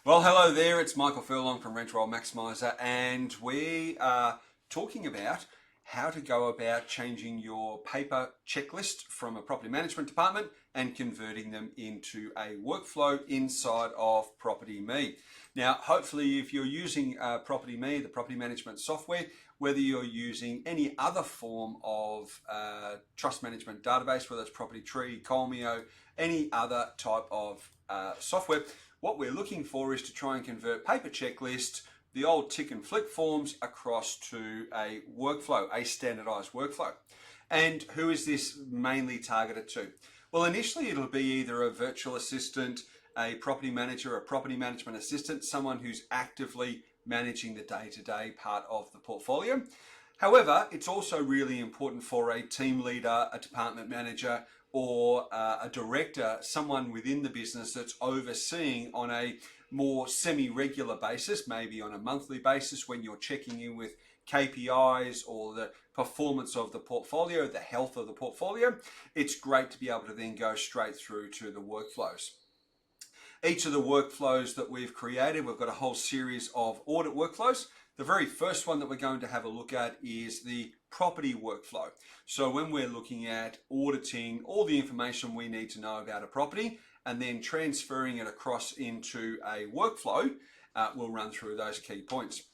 Well, hello there, it's Michael Furlong from RentrollMaximiser, and we are talking about how to go about changing your paper checklist from a property management department and converting them into a workflow inside of PropertyMe. Now, hopefully, if you're using PropertyMe, the property management software, whether you're using any other form of trust management database, whether it's Property Tree, Colmeo, any other type of software, what we're looking for is to try and convert paper checklists, the old tick and flick forms, across to a workflow, a standardized workflow. And who is this mainly targeted to? Well, initially it'll be either a virtual assistant, a property manager, a property management assistant, someone who's actively managing the day-to-day part of the portfolio. However, it's also really important for a team leader, a department manager, or a director, someone within the business that's overseeing on a more semi-regular basis, maybe on a monthly basis when you're checking in with KPIs or the performance of the portfolio, the health of the portfolio. It's great to be able to then go straight through to the workflows. Each of the workflows that we've created, we've got a whole series of audit workflows. The very first one that we're going to have a look at is the property workflow. So when we're looking at auditing all the information we need to know about a property and then transferring it across into a workflow, we'll run through those key points.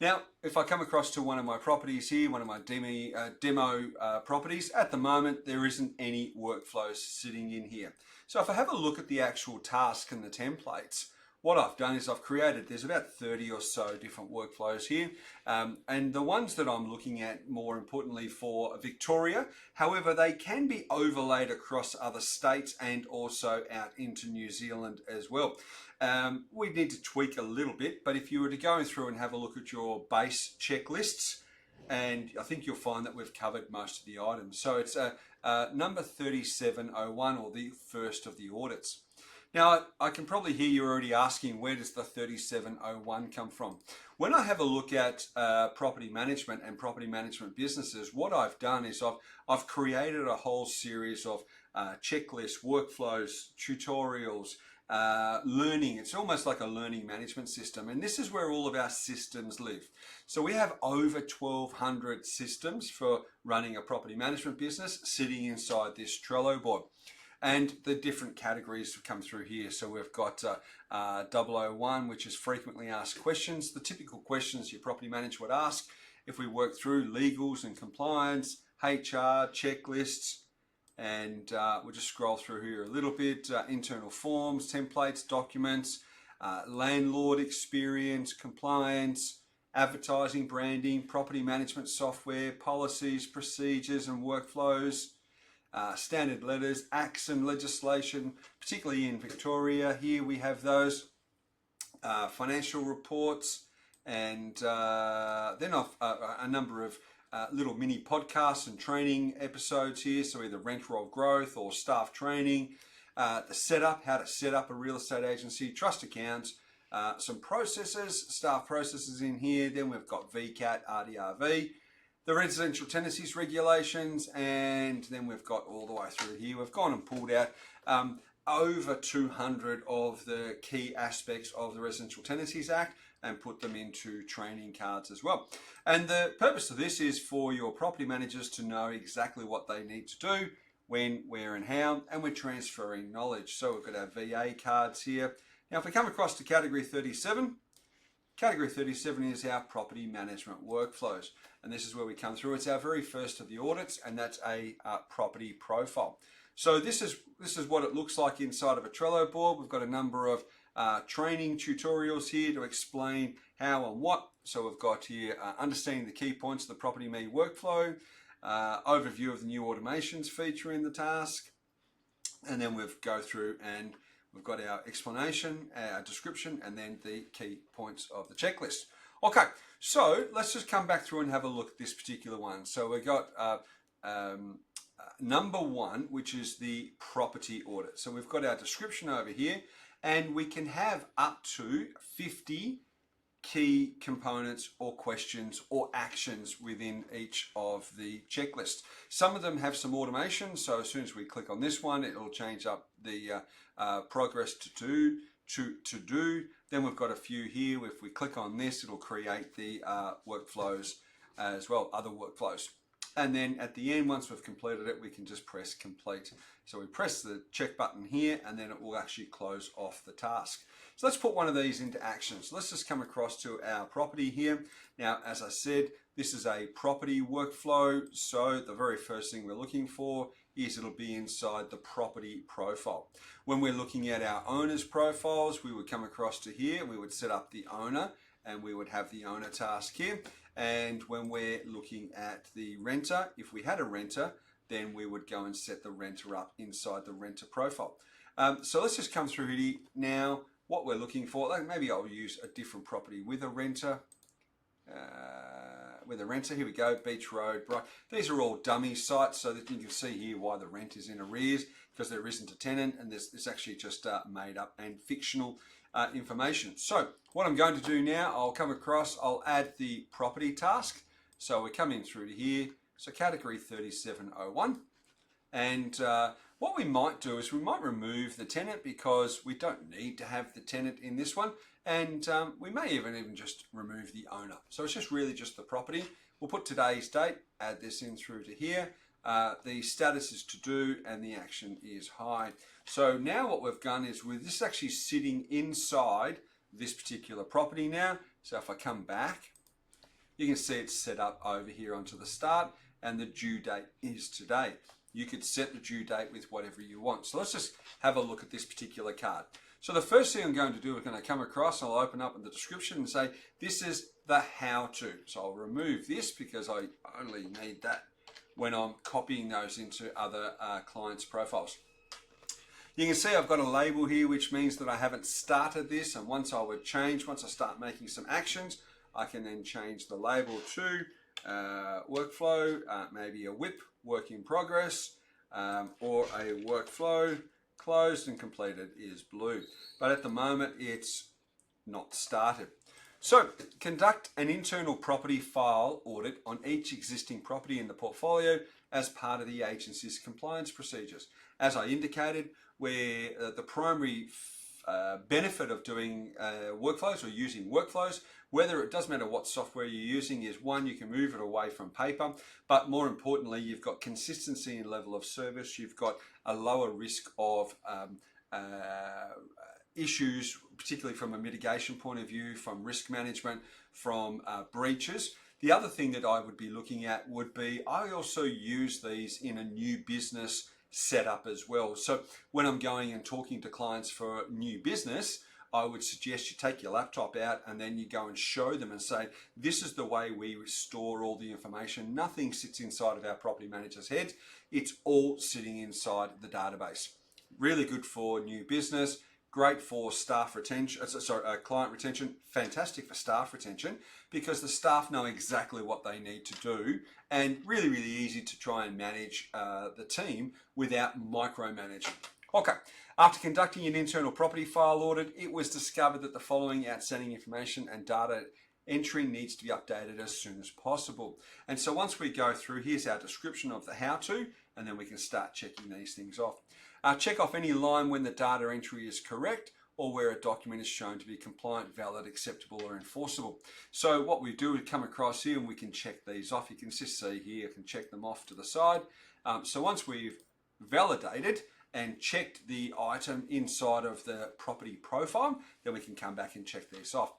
Now, if I come across to one of my properties here, one of my demo properties, at the moment there isn't any workflows sitting in here. So if I have a look at the actual task and the templates, what I've done is I've created, there's about 30 or so different workflows here. And the ones that I'm looking at more importantly for Victoria, however, they can be overlaid across other states and also out into New Zealand as well. We need to tweak a little bit, but if you were to go through and have a look at your base checklists, and I think you'll find that we've covered most of the items. So it's number 3701, or the first of the audits. Now, I can probably hear you already asking, where does the 3701 come from? When I have a look at property management and property management businesses, what I've done is I've created a whole series of checklists, workflows, tutorials, learning. It's almost like a learning management system, and this is where all of our systems live. So we have over 1,200 systems for running a property management business sitting inside this Trello board. And the different categories come through here. So we've got 001, which is frequently asked questions, the typical questions your property manager would ask. If we work through legals and compliance, HR, checklists, and we'll just scroll through here a little bit, internal forms, templates, documents, landlord experience, compliance, advertising, branding, property management software, policies, procedures and workflows, standard letters, acts and legislation, particularly in Victoria. Here we have those, financial reports, and then a number of little mini podcasts and training episodes here. So either rentrollgrowth or staff training, the setup, how to set up a real estate agency, trust accounts, some processes, staff processes in here. Then we've got VCAT, RDRV, the residential tenancies regulations, and then we've got all the way through here. We've gone and pulled out over 200 of the key aspects of the Residential Tenancies Act and put them into training cards as well. And the purpose of this is for your property managers to know exactly what they need to do, when, where and how, and we're transferring knowledge. So we've got our VA cards here. Now if we come across to category 37, category 37 is our property management workflows. And this is where we come through. It's our very first of the audits, and that's a property profile. So this is what it looks like inside of a Trello board. We've got a number of training tutorials here to explain how and what. So we've got here understanding the key points of the PropertyMe workflow, overview of the new automations feature in the task, and then we've go through and we've got our explanation, our description, and then the key points of the checklist. Okay, so let's just come back through and have a look at this particular one. So we've got number one, which is the property audit. So we've got our description over here, and we can have up to 50 key components or questions or actions within each of the checklists. Some of them have some automation, so as soon as we click on this one, it will change up the progress to do to do. Then we've got a few here. If we click on this, it'll create the workflows as well, other workflows. And then at the end, once we've completed it, we can just press complete. So we press the check button here, and then it will actually close off the task. So let's put one of these into action. So let's just come across to our property here. Now, as I said, this is a property workflow. So the very first thing we're looking for is it'll be inside the property profile. When we're looking at our owner's profiles, we would come across to here. We would set up the owner, and we would have the owner task here. And when we're looking at the renter, if we had a renter, then we would go and set the renter up inside the renter profile. So let's just come through here now. What we're looking for, like maybe I'll use a different property with a renter. Here we go, Beach Road. Right. These are all dummy sites, so that you can see here why the rent is in arrears, because there isn't a tenant, and it's actually just made up and fictional information. So what I'm going to do now, I'll come across, I'll add the property task. So we're coming through to here, so category 3701. And what we might do is we might remove the tenant, because we don't need to have the tenant in this one. And we may even just remove the owner. So it's just really just the property. We'll put today's date, add this in through to here. The status is to do, and the action is high. So now what we've done is this is actually sitting inside this particular property now. So if I come back, you can see it's set up over here onto the start, and the due date is today. You could set the due date with whatever you want. So let's just have a look at this particular card. So the first thing I'm going to do is going to come across, I'll open up in the description and say, this is the how-to. So I'll remove this because I only need that when I'm copying those into other clients' profiles. You can see I've got a label here, which means that I haven't started this. And once I start making some actions, I can then change the label to workflow, maybe a WIP, work in progress, or a workflow, closed and completed is blue. But at the moment, it's not started. So conduct an internal property file audit on each existing property in the portfolio as part of the agency's compliance procedures. As I indicated, where the primary benefit of doing workflows or using workflows, whether it doesn't matter what software you're using, is one, you can move it away from paper, but more importantly, you've got consistency in level of service, you've got a lower risk of issues, particularly from a mitigation point of view, from risk management, from breaches. The other thing that I would be looking at would be, I also use these in a new business setup as well. So when I'm going and talking to clients for new business, I would suggest you take your laptop out and then you go and show them and say, this is the way we store all the information. Nothing sits inside of our property manager's head. It's all sitting inside the database. Really good for new business, great for staff retention, client retention, fantastic for staff retention, because the staff know exactly what they need to do, and really, really easy to try and manage the team without micromanaging. Okay, after conducting an internal property file audit, it was discovered that the following outstanding information and data entry needs to be updated as soon as possible. And so once we go through, here's our description of the how-to, and then we can start checking these things off. Check off any line when the data entry is correct, or where a document is shown to be compliant, valid, acceptable, or enforceable. So what we do is come across here and we can check these off. You can just see here, I can check them off to the side. So once we've validated and checked the item inside of the property profile, then we can come back and check these off.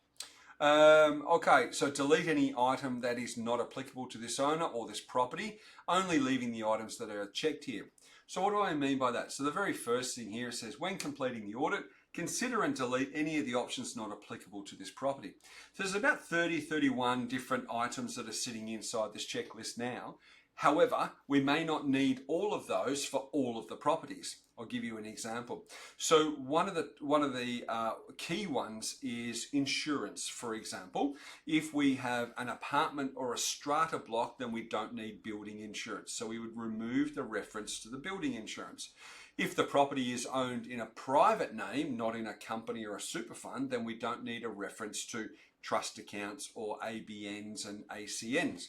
Okay, so delete any item that is not applicable to this owner or this property, only leaving the items that are checked here. So what do I mean by that? So the very first thing here says, when completing the audit, consider and delete any of the options not applicable to this property. So there's about 31 different items that are sitting inside this checklist now. However, we may not need all of those for all of the properties. I'll give you an example. So one of the key ones is insurance, for example. If we have an apartment or a strata block, then we don't need building insurance. So we would remove the reference to the building insurance. If the property is owned in a private name, not in a company or a super fund, then we don't need a reference to trust accounts or ABNs and ACNs.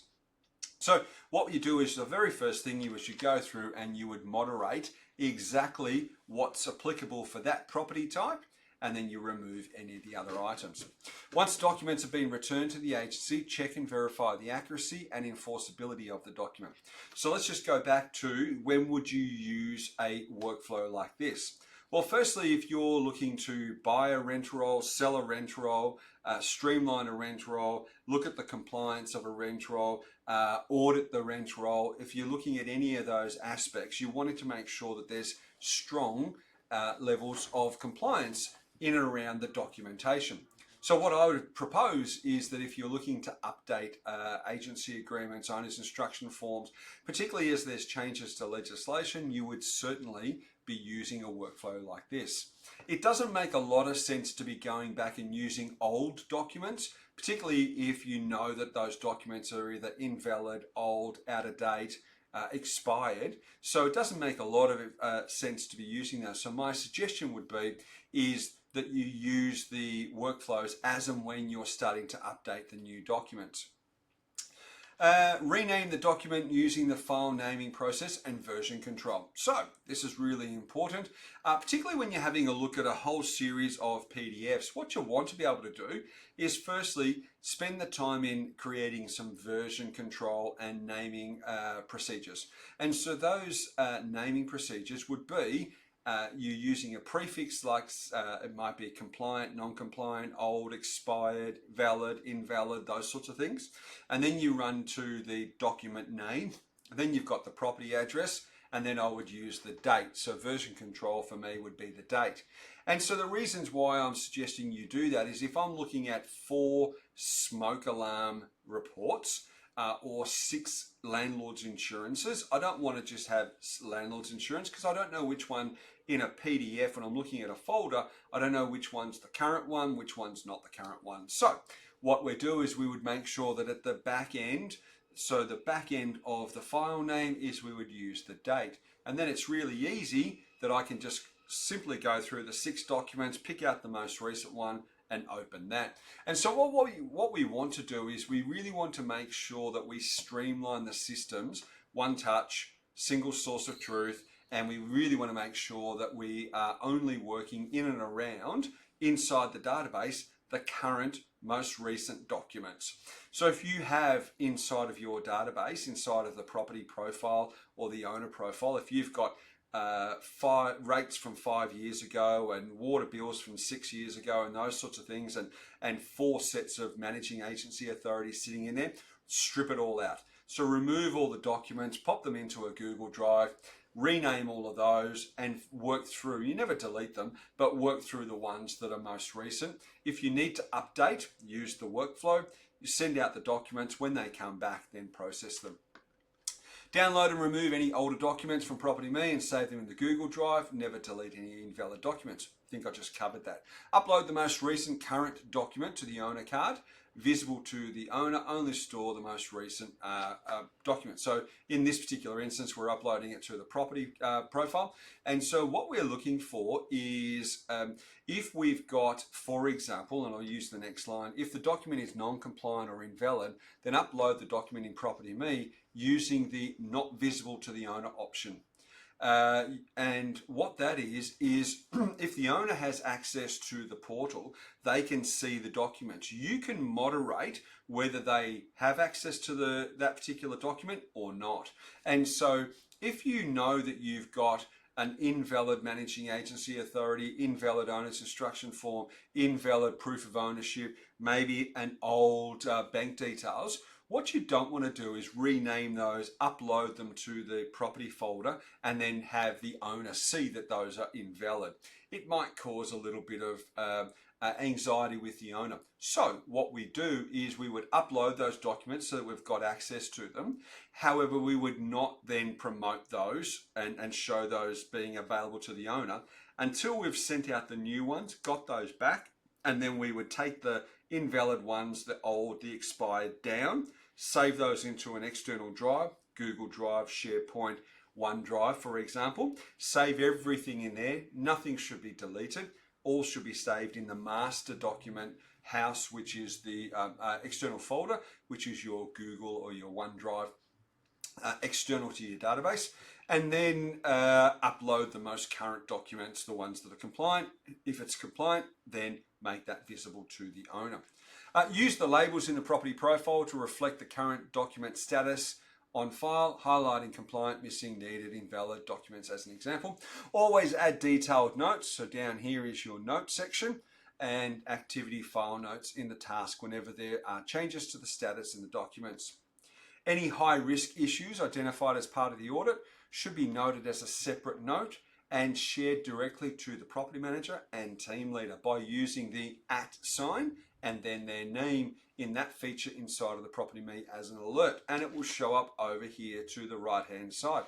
So what you do is the very first thing you should go through and you would moderate exactly what's applicable for that property type, and then you remove any of the other items. Once documents have been returned to the agency, check and verify the accuracy and enforceability of the document. So let's just go back to when would you use a workflow like this? Well, firstly, if you're looking to buy a rent roll, sell a rent roll, streamline a rent roll, look at the compliance of a rent roll, audit the rent roll, if you're looking at any of those aspects, you wanted to make sure that there's strong levels of compliance in and around the documentation. So what I would propose is that if you're looking to update agency agreements, owners instruction forms, particularly as there's changes to legislation, you would certainly be using a workflow like this. It doesn't make a lot of sense to be going back and using old documents, particularly if you know that those documents are either invalid, old, out of date, expired. So it doesn't make a lot of sense to be using those. So my suggestion would be is that you use the workflows as and when you're starting to update the new documents. Rename the document using the file naming process and version control. So this is really important, particularly when you're having a look at a whole series of PDFs. What you want to be able to do is firstly spend the time in creating some version control and naming procedures. And so those naming procedures would be you using a prefix like it might be compliant, non-compliant, old, expired, valid, invalid, those sorts of things. And then you run to the document name. Then you've got the property address, and then I would use the date. So version control for me would be the date. And so the reasons why I'm suggesting you do that is if I'm looking at 4 smoke alarm reports, or 6 landlord's insurances. I don't want to just have landlord's insurance because I don't know which one in a PDF when I'm looking at a folder, I don't know which one's the current one, which one's not the current one. So what we do is we would make sure that at the back end, so the back end of the file name is we would use the date. And then it's really easy that I can just simply go through the 6 documents, pick out the most recent one, and open that. And so what we want to do is we really want to make sure that we streamline the systems, one touch, single source of truth, and we really want to make sure that we are only working in and around inside the database the current most recent documents. So if you have inside of your database, inside of the property profile or the owner profile, if you've got rates from 5 years ago and water bills from 6 years ago and those sorts of things, and 4 sets of managing agency authorities sitting in there, strip it all out. So remove all the documents, pop them into a Google Drive, rename all of those and work through, you never delete them, but work through the ones that are most recent. If you need to update, use the workflow. You send out the documents. When they come back, then process them. Download and remove any older documents from PropertyMe and save them in the Google Drive. Never delete any invalid documents. I think I just covered that. Upload the most recent current document to the owner card. Visible to the owner, only store the most recent document. So in this particular instance, we're uploading it to the property profile. And so what we're looking for is if we've got, for example, and I'll use the next line, if the document is non-compliant or invalid, then upload the document in PropertyMe using the not visible to the owner option. And what that is if the owner has access to the portal, they can see the documents. You can moderate whether they have access to that particular document or not. And so if you know that you've got an invalid managing agency authority, invalid owner's instruction form, invalid proof of ownership, maybe an old bank details, what you don't want to do is rename those, upload them to the property folder, and then have the owner see that those are invalid. It might cause a little bit of anxiety with the owner. So what we do is we would upload those documents so that we've got access to them. However, we would not then promote those and show those being available to the owner until we've sent out the new ones, got those back, and then we would take the invalid ones, the old, the expired down, save those into an external drive, Google Drive, SharePoint, OneDrive, for example. Save everything in there. Nothing should be deleted. All should be saved in the master document house, which is the external folder, which is your Google or your OneDrive. external to your database, and then upload the most current documents, the ones that are compliant. If it's compliant, then make that visible to the owner. Use the labels in the property profile to reflect the current document status on file, highlighting compliant, missing, needed, invalid documents as an example. Always add detailed notes. So down here is your notes section, and activity file notes in the task whenever there are changes to the status in the documents. Any high risk issues identified as part of the audit should be noted as a separate note and shared directly to the property manager and team leader by using the @ sign and then their name in that feature inside of the PropertyMe as an alert, and it will show up over here to the right hand side.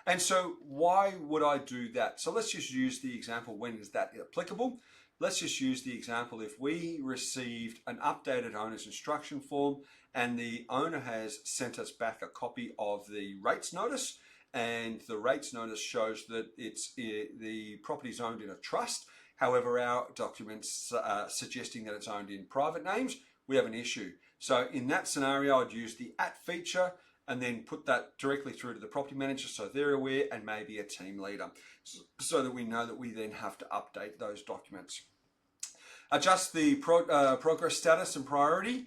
And so why would I do that? So let's just use the example, when is that applicable? Let's just use the example if we received an updated owner's instruction form and the owner has sent us back a copy of the rates notice, and the rates notice shows that the property's owned in a trust. However, our documents suggesting that it's owned in private names, we have an issue. So in that scenario, I'd use the @ feature and then put that directly through to the property manager so they're aware, and maybe a team leader, so that we know that we then have to update those documents. Adjust the progress status and priority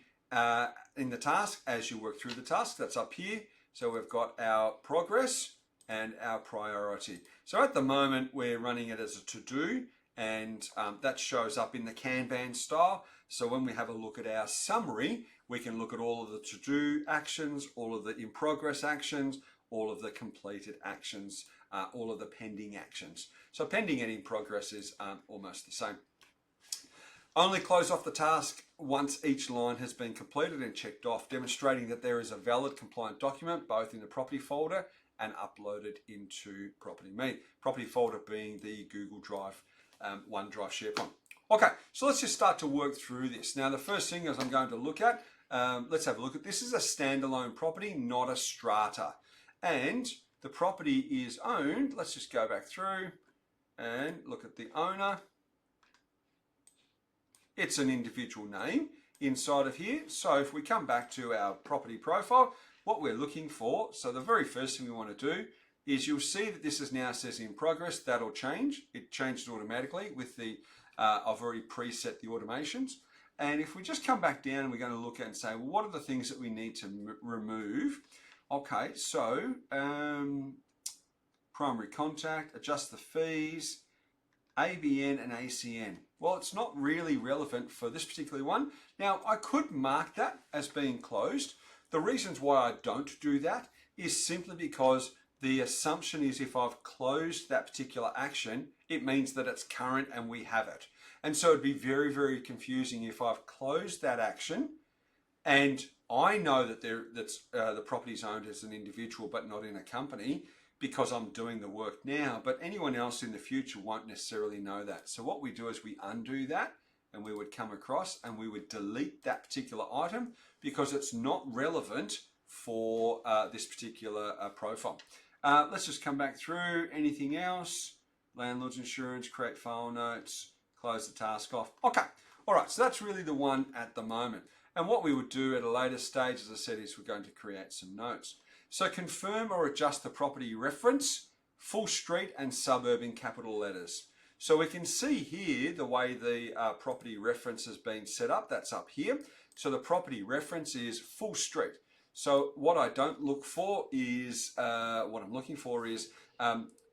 in the task as you work through the task. That's up here. So we've got our progress and our priority. So at the moment, we're running it as a to-do, and that shows up in the Kanban style. So when we have a look at our summary, we can look at all of the to-do actions, all of the in-progress actions, all of the completed actions, all of the pending actions. So pending and in progress is almost the same. Only close off the task once each line has been completed and checked off, demonstrating that there is a valid compliant document both in the property folder and uploaded into PropertyMe. Property folder being the Google Drive, OneDrive, SharePoint. Okay, so let's just start to work through this. Now, the first thing is I'm going to look at, let's have a look at, this is a standalone property, not a strata. And the property is owned, let's just go back through and look at the owner. It's an individual name inside of here. So if we come back to our property profile, what we're looking for, so the very first thing we want to do is you'll see that this is now says in progress. That'll change. It changed automatically with the, I've already preset the automations. And if we just come back down and we're going to look at and say, well, what are the things that we need to remove? Okay, so primary contact, adjust the fees, ABN and ACN. Well, it's not really relevant for this particular one. Now, I could mark that as being closed. The reasons why I don't do that is simply because the assumption is if I've closed that particular action, it means that it's current and we have it. And so it'd be very, very confusing if I've closed that action and I know that the property's owned as an individual but not in a company, because I'm doing the work now, but anyone else in the future won't necessarily know that. So what we do is we undo that, and we would come across and we would delete that particular item because it's not relevant for this particular profile. Let's just come back through. Anything else? Landlord's insurance, create file notes, close the task off. Okay, all right, so that's really the one at the moment. And what we would do at a later stage, as I said, is we're going to create some notes. So confirm or adjust the property reference, full street and suburb in capital letters. So we can see here the way the property reference has been set up. That's up here. So the property reference is full street. So what I don't look for is, what I'm looking for is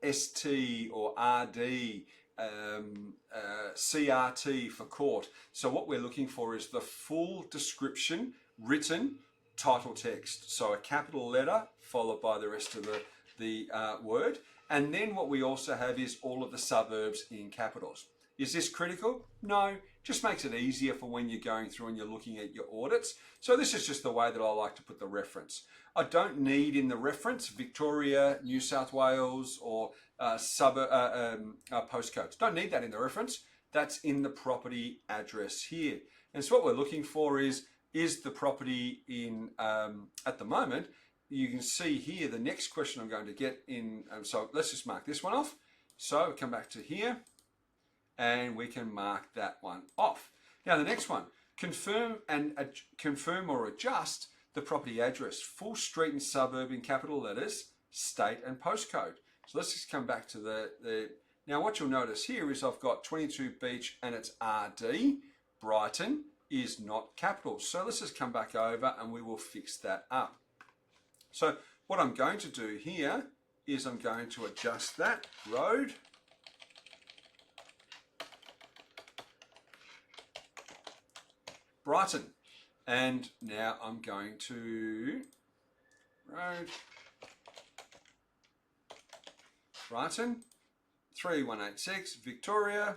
ST or RD, CRT for court. So what we're looking for is the full description written title text. So a capital letter followed by the rest of the word. And then what we also have is all of the suburbs in capitals. Is this critical? No, just makes it easier for when you're going through and you're looking at your audits. So this is just the way that I like to put the reference. I don't need in the reference Victoria, New South Wales, or postcodes. Don't need that in the reference. That's in the property address here. And so what we're looking for is the property in, at the moment, you can see here the next question I'm going to get in. So let's just mark this one off. So come back to here and we can mark that one off. Now the next one, confirm or adjust the the property address, full street and suburb in capital letters, state and postcode. So let's just come back to now what you'll notice here is I've got 22 Beach and it's RD. Brighton is not capital. So let's just come back over and we will fix that up. So what I'm going to do here is I'm going to adjust that road. Brighton. And now I'm going to road Brighton 3186 Victoria,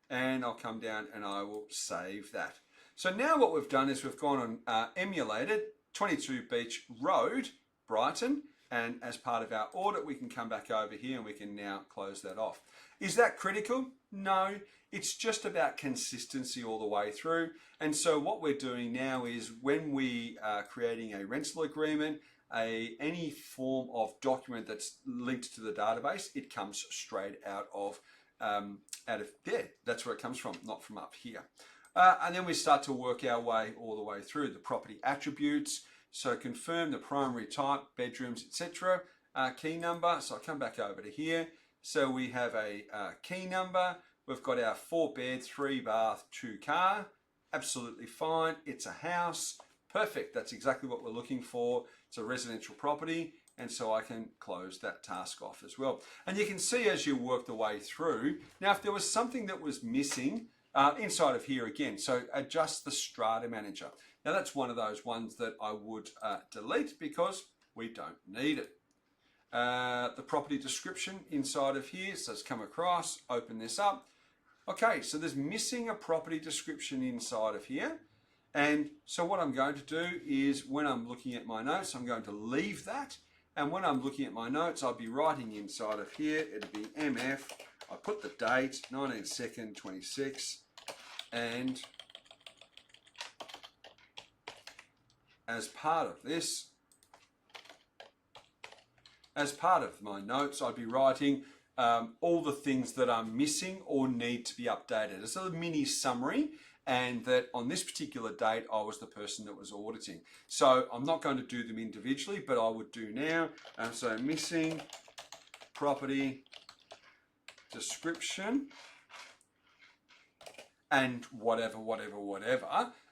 and I'll come down and I will save that. So now what we've done is we've gone on emulated 22 Beach Road, Brighton, and as part of our audit we can come back over here and we can now close that off. Is that critical? No, it's just about consistency all the way through. And so what we're doing now is when we are creating a rental agreement, any form of document that's linked to the database, it comes straight out of there. That's where it comes from, not from up here. And then we start to work our way all the way through the property attributes. So confirm the primary type, bedrooms, etc. Key number. So I'll come back over to here. So we have a key number. We've got our 4-bed, 3-bath, 2-car. Absolutely fine. It's a house. Perfect. That's exactly what we're looking for. It's a residential property. And so I can close that task off as well. And you can see as you work the way through. Now, if there was something that was missing inside of here again, so adjust the strata manager. Now, that's one of those ones that I would delete because we don't need it. The property description inside of here, so let's come across, open this up. Okay, so there's missing a property description inside of here. And so what I'm going to do is when I'm looking at my notes, I'm going to leave that. And when I'm looking at my notes, I'll be writing inside of here, it'll be MF. I put the date, 19/2, 26, and as part of this, as part of my notes, I'd be writing all the things that are missing or need to be updated. It's a mini summary, and that on this particular date, I was the person that was auditing. So I'm not going to do them individually, but I would do now. So missing property description and whatever,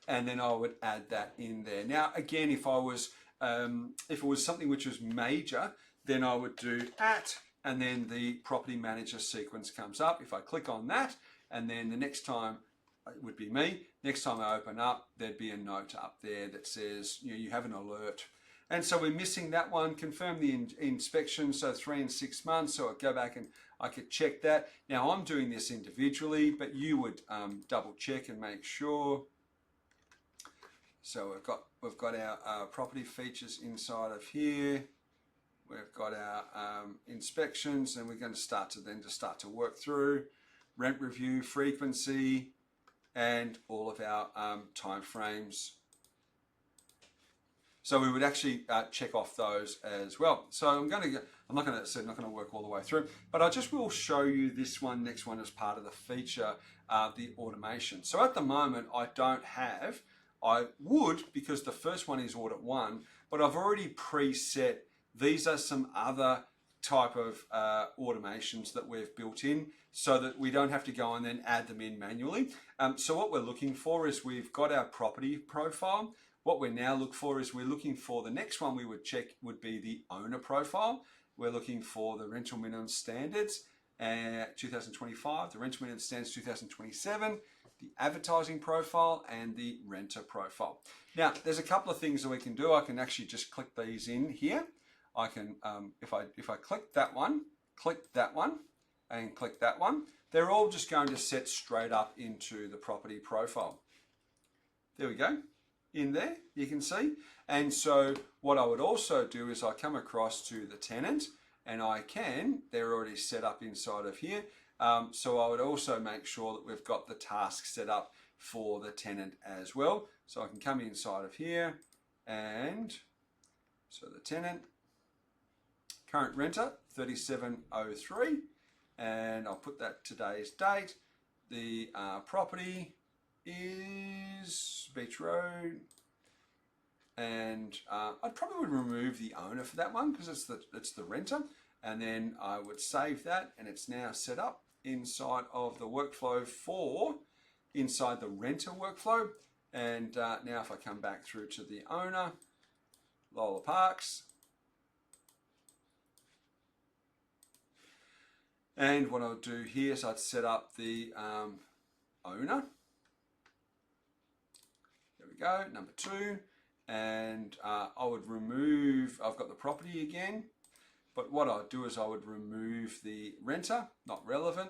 and then I would add that in there. Now, again, if it was something which was major, then I would do @ and then the property manager sequence comes up. If I click on that, and then the next time it would be me. Next time I open up, there'd be a note up there that says, you have an alert. And so we're missing that one. Confirm the inspection, so 3 and 6 months. So I'd go back and I could check that. Now I'm doing this individually, but you would double check and make sure. So we've got our property features inside of here. We've got our inspections, and we're going to start to work through rent review, frequency, and all of our time frames. So we would actually check off those as well. So I'm not going to work all the way through, but I just will show you this next one as part of the feature, the automation. So at the moment I would, because the first one is audit 1, but I've already preset. These are some other type of automations that we've built in so that we don't have to go and then add them in manually. So what we're looking for is we've got our property profile. What we now look for is we're looking for the next one we would check would be the owner profile. We're looking for the rental minimum standards 2025, the rental minimum standards 2027, the advertising profile, and the renter profile. Now, there's a couple of things that we can do. I can actually just click these in here. I can, if I click that one, and click that one, they're all just going to set straight up into the property profile. There we go. In there, you can see. And so what I would also do is I come across to the tenant, and they're already set up inside of here. So I would also make sure that we've got the task set up for the tenant as well. So I can come inside of here, and so the tenant, current renter, 3703, and I'll put that today's date. The property is Beach Road, and I'd probably remove the owner for that one because it's the renter, and then I would save that, and it's now set up inside of the workflow for inside the renter workflow. And now if I come back through to the owner, Lola Parks, and what I'll do here is I'd set up the owner. There we go, number 2. And I would remove, I've got the property again, but what I'd do is I would remove the renter, not relevant,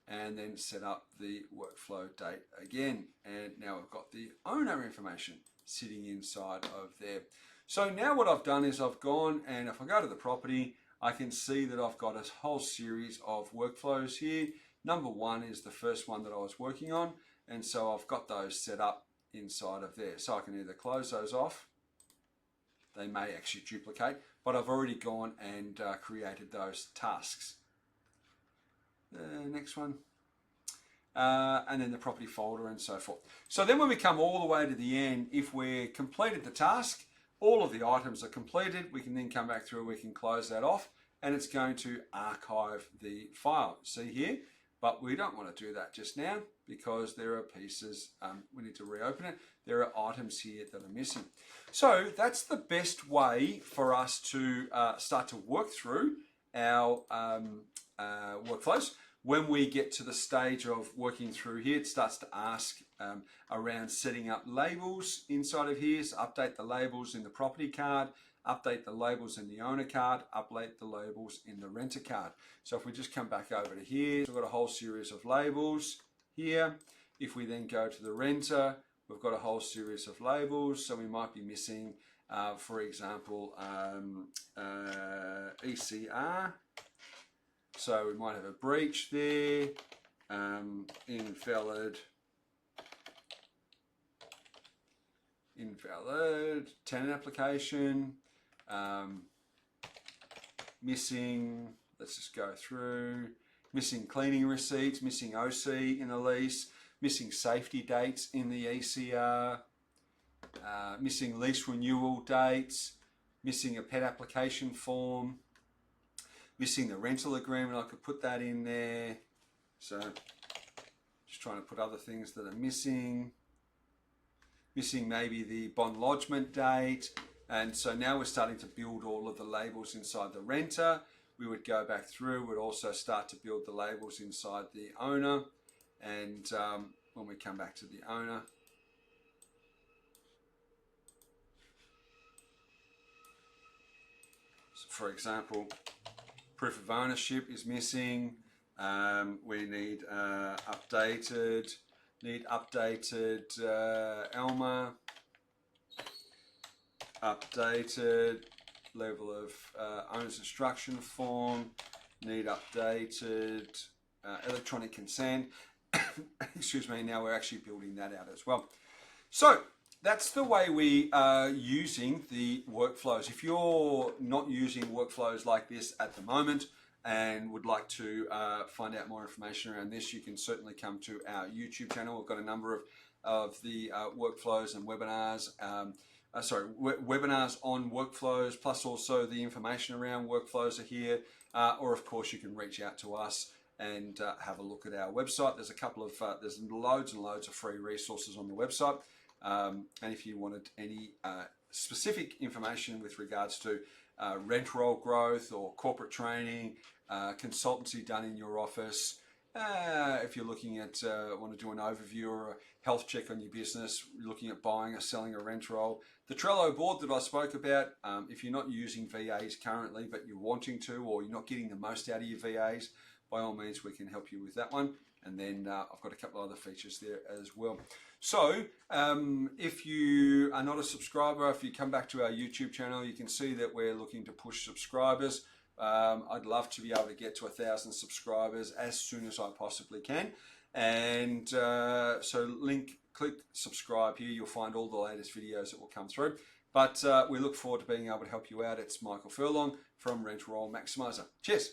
and then set up the workflow date again. And now I've got the owner information sitting inside of there. So now what I've done is I've gone, and if I go to the property, I can see that I've got a whole series of workflows here. Number 1 is the first one that I was working on, and so I've got those set up inside of there. So I can either close those off, they may actually duplicate, but I've already gone and created those tasks. Next one. And then the property folder and so forth. So then when we come all the way to the end, if we're completed the task, all of the items are completed, we can then come back through, we can close that off, and it's going to archive the file. See here? But we don't want to do that just now because there are pieces, we need to reopen it. There are items here that are missing. So that's the best way for us to start to work through our workflows. When we get to the stage of working through here, it starts to ask around setting up labels inside of here. So update the labels in the property card, update the labels in the owner card, update the labels in the renter card. So if we just come back over to here, we've got a whole series of labels here. If we then go to the renter, we've got a whole series of labels. So we might be missing, for example, ECR. So we might have a breach there, invalid tenant application, missing, let's just go through, missing cleaning receipts, missing OC in the lease, missing safety dates in the ECR, missing lease renewal dates, missing a pet application form, missing the rental agreement, I could put that in there. So just trying to put other things that are missing. Missing maybe the bond lodgement date. And so now we're starting to build all of the labels inside the renter. We would go back through, we'd also start to build the labels inside the owner. And when we come back to the owner, so for example, proof of ownership is missing. We need updated ELMA, updated level of owner's instruction form, need updated electronic consent. Excuse me, now we're actually building that out as well. So that's the way we are using the workflows. If you're not using workflows like this at the moment and would like to find out more information around this, you can certainly come to our YouTube channel. We've got a number of the workflows and webinars, webinars on workflows, plus also the information around workflows are here. Or of course you can reach out to us and have a look at our website. There's a couple of, there's loads and loads of free resources on the website. And if you wanted any specific information with regards to rent-roll growth or corporate training, consultancy done in your office, if you're looking at, want to do an overview or a health check on your business, looking at buying or selling a rent roll, the Trello board that I spoke about, if you're not using VAs currently, but you're wanting to, or you're not getting the most out of your VAs, by all means, we can help you with that one. And then I've got a couple of other features there as well. So if you are not a subscriber, if you come back to our YouTube channel, you can see that we're looking to push subscribers. I'd love to be able to get to 1,000 subscribers as soon as I possibly can. And so click subscribe here. You'll find all the latest videos that will come through. But we look forward to being able to help you out. It's Michael Furlong from Rentroll Maximiser. Cheers.